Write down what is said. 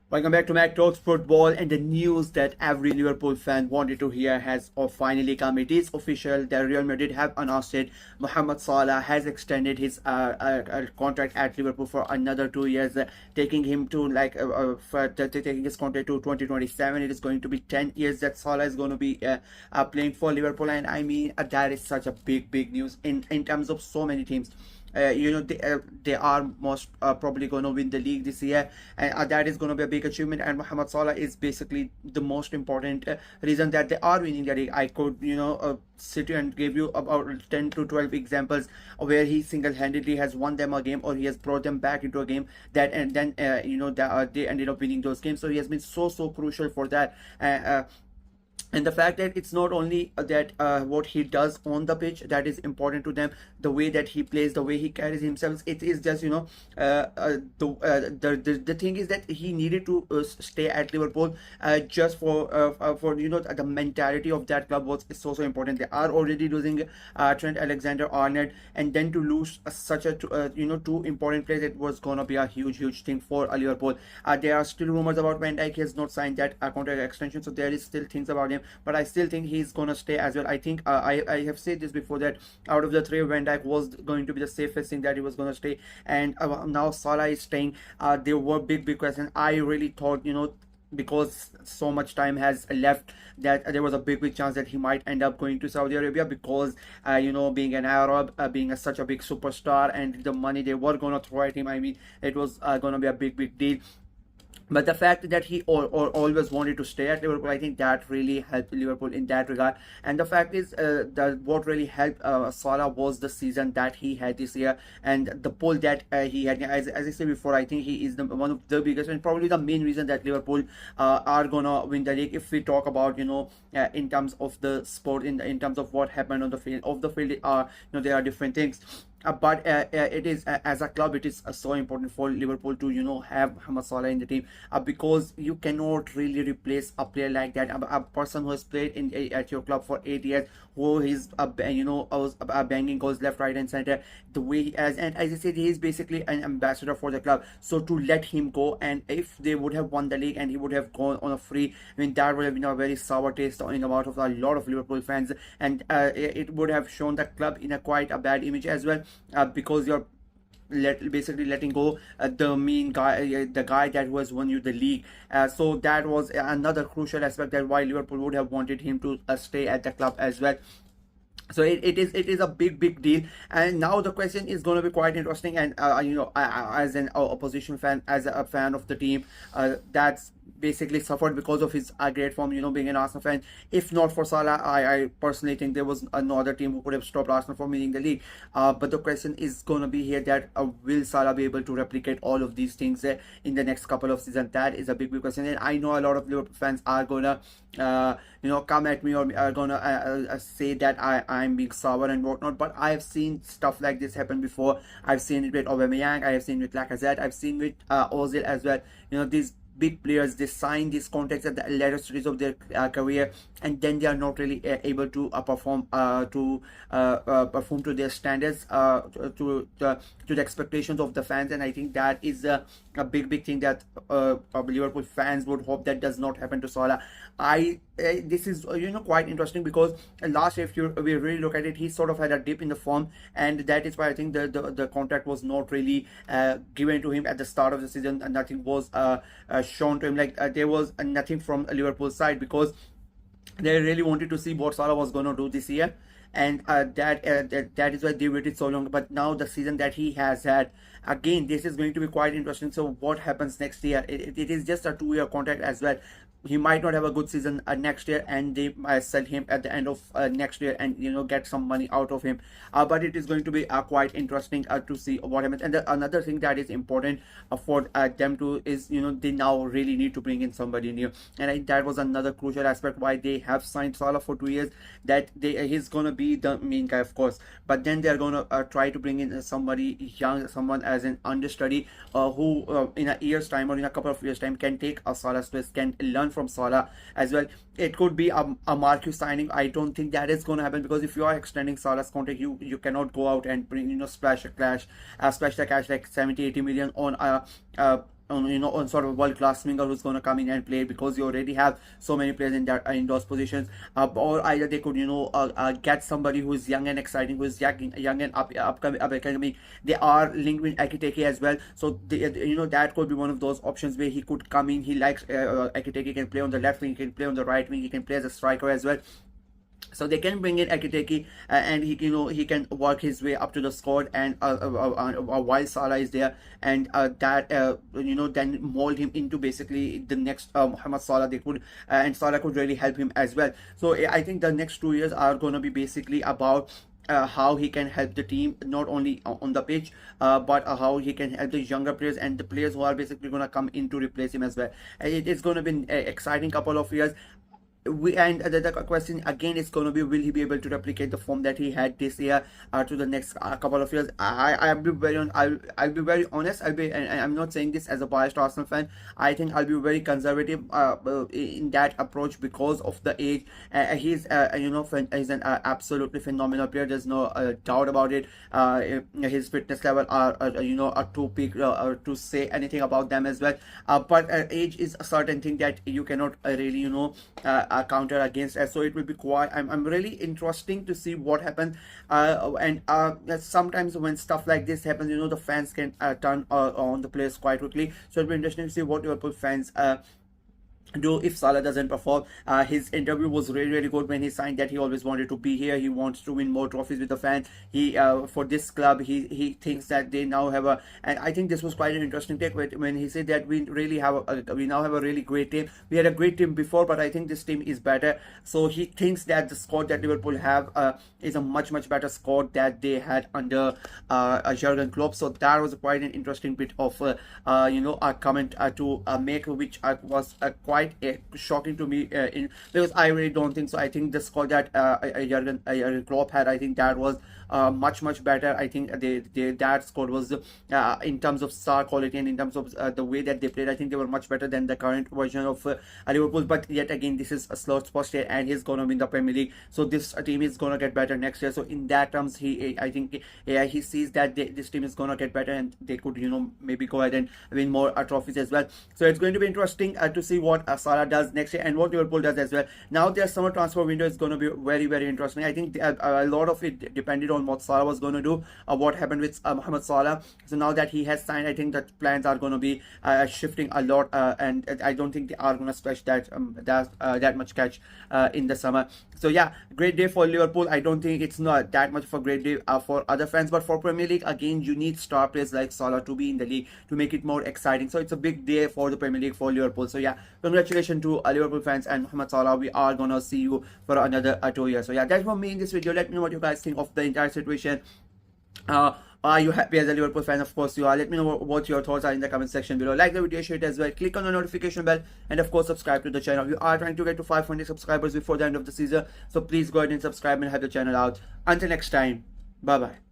Welcome back to Mac Talks Football, and the news that every Liverpool fan wanted to hear has finally come. It is official that Real Madrid have announced it. Mohamed Salah has extended his contract at Liverpool for another 2 years, taking him to taking his contract to 2027. It is going to be 10 years that Salah is going to be playing for Liverpool, and I mean that is such a big news in terms of so many teams. They are most probably going to win the league this year, and that is going to be a big achievement. And Mohamed Salah is basically the most important reason that they are winning the league. I could sit here and give you about 10 to 12 examples where he single-handedly has won them a game, or he has brought them back into a game that, and then they ended up winning those games. So he has been so crucial for that. And the fact that it's not only that what he does on the pitch that is important to them, the way that he plays, the way he carries himself, it is just the thing is that he needed to stay at Liverpool just for the mentality of that club was so important. They are already losing Trent Alexander-Arnold, and then to lose such a two important players, it was gonna be a huge thing for Liverpool. There are still rumors about Van Dijk. He has not signed that contract extension, so there is still things about him, but I still think he's gonna stay as well. I think I have said this before, that out of the three, Van Dijk was going to be the safest thing, that he was gonna stay, and now Salah is staying. There were big questions. I really thought, because so much time has left, that there was a big chance that he might end up going to Saudi Arabia, because being an Arab, being such a big superstar, and the money they were gonna throw at him, I mean, it was gonna be a big deal. But the fact that he always wanted to stay at Liverpool, I think that really helped Liverpool in that regard. And the fact is that what really helped Salah was the season that he had this year, and the pull that he had. As I said before, I think he is one of the biggest and probably the main reason that Liverpool are gonna win the league. If we talk about in terms of the sport, in terms of what happened on the field, there are different things. But it is as a club, it is so important for Liverpool to have Mohamed Salah in the team, because you cannot really replace a player like that, a person who has played at your club for 8 years, who is banging goals left, right, and center, the way he has. And as I said, he is basically an ambassador for the club. So to let him go, and if they would have won the league and he would have gone on a free, I mean, that would have been a very sour taste in the mouth of a lot of Liverpool fans, and it would have shown the club in a quite a bad image as well. Because you're basically letting go the main guy, the guy that was won you the league. So that was another crucial aspect, that why Liverpool would have wanted him to stay at the club as well. So it is a big deal. And now the question is going to be quite interesting. And as an opposition fan, as a fan of the team that's basically suffered because of his great form, being an Arsenal fan, if not for Salah, I personally think there was another team who could have stopped Arsenal from winning the league. But the question is going to be here, that will Salah be able to replicate all of these things in the next couple of seasons? That is a big question. And I know a lot of Liverpool fans are gonna come at me, or are gonna say that I'm being sour and whatnot, but I've seen stuff like this happen before. I've seen it with Aubameyang, I have seen it with Lacazette, I've seen with Ozil as well. These big players, they sign these contracts at the later stage of their career, and then they are not really able to perform to their standards, to the expectations of the fans. And I think that is a big thing that Liverpool fans would hope that does not happen to Salah. This is quite interesting, because last year, if we really look at it, he sort of had a dip in the form, and that is why I think the contract was not really given to him at the start of the season, and nothing was shown to him. There was nothing from Liverpool side, because they really wanted to see what Salah was going to do this year, and that is why they waited so long. But now the season that he has had, again, this is going to be quite interesting. So what happens next year? It is just a 2-year contract as well. He might not have a good season next year, and they might sell him at the end of next year and get some money out of him. But it is going to be quite interesting to see what happens. And another thing that is important for them to is they now really need to bring in somebody new, and that was another crucial aspect why they have signed Salah for 2 years, that he's gonna be the main guy, of course, but then they're gonna try to bring in somebody young, someone as an understudy, who in a year's time or in a couple of years time can take a Salah's place, can learn from Salah as well. It could be a Marquis signing. I don't think that is going to happen, because if you are extending Salah's contract, you cannot go out and bring splash the cash like 70-80 million on on sort of a world class winger who's going to come in and play, because you already have so many players in that in those positions. Or either they could get somebody who is young and exciting, who is young and upcoming. They are linked with Ekiteke as well, so that could be one of those options where he could come in. He likes Ekiteke, can play on the left wing, he can play on the right wing, he can play as a striker as well. So they can bring in Ekiteke, and he can work his way up to the squad, and while Salah is there, and then mold him into basically the next Mohamed Salah. They could and Salah could really help him as well. So I think the next 2 years are going to be basically about how he can help the team, not only on the pitch, but how he can help the younger players and the players who are basically going to come in to replace him as well. It is going to be an exciting couple of years. And the question again is going to be, will he be able to replicate the form that he had this year to the next couple of years? I'll be very honest. I'm not saying this as a biased Arsenal fan. I think I'll be very conservative in that approach because of the age. He's he's an absolutely phenomenal player. There's no doubt about it. His fitness level are too peak to say anything about them as well. But age is a certain thing that you cannot really counter against, so it will be quite I'm really interesting to see what happens, and sometimes when stuff like this happens, the fans can turn on the players quite quickly. So it'll be interesting to see what Liverpool fans do if Salah doesn't perform. His interview was really good when he signed that he always wanted to be here. He wants to win more trophies with the fans. He for this club, he thinks that they now have and I think this was quite an interesting take when he said that we now have a really great team. We had a great team before, but I think this team is better. So he thinks that the squad that Liverpool have is a much better squad that they had under Jurgen Klopp. So that was quite an interesting bit of a comment to make, which was quite shocking to me, because I really don't think so. I think the squad that Jurgen Klopp had, I think that was much better. I think that squad was in terms of star quality and in terms of the way that they played, I think they were much better than the current version of Liverpool. But yet again, this is a slot first year and he's gonna win the Premier League, so this team is gonna get better next year. So in that terms, I think he sees that this team is gonna get better and they could maybe go ahead and win more trophies as well. So it's going to be interesting to see what Salah does next year and what Liverpool does as well. Now their summer transfer window is going to be very interesting. I think a lot of it depended on what Salah was going to do, what happened with Mohamed Salah. So now that he has signed, I think that plans are going to be shifting a lot, and I don't think they are going to splash that much cash in the summer. So yeah, great day for Liverpool. I don't think it's not that much of a great day for other fans, but for Premier League, again, you need star players like Salah to be in the league to make it more exciting. So it's a big day for the Premier League for Liverpool. So yeah, congratulations to Liverpool fans and Mohamed Salah. We are gonna see you for another 2 years. So yeah, that's from me in this video. Let me know what you guys think of the entire situation. Are you happy as a Liverpool fan? Of course you are. Let me know what your thoughts are in the comment section below. Like the video, share it as well. Click on the notification bell and of course subscribe to the channel. We are trying to get to 500 subscribers before the end of the season. So please go ahead and subscribe and help the channel out. Until next time, bye bye.